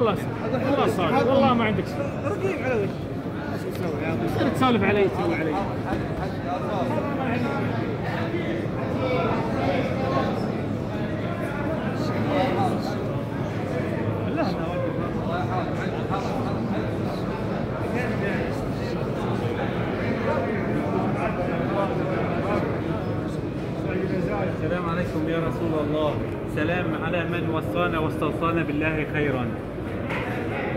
والله صادق والله ما عندك شيء. رقيب على وش؟ ايش تسوي يا ابو؟ تسولف علي تسوي علي. السلام عليكم يا رسول الله. سلام على من وصانا واستوصانا بالله خيرا.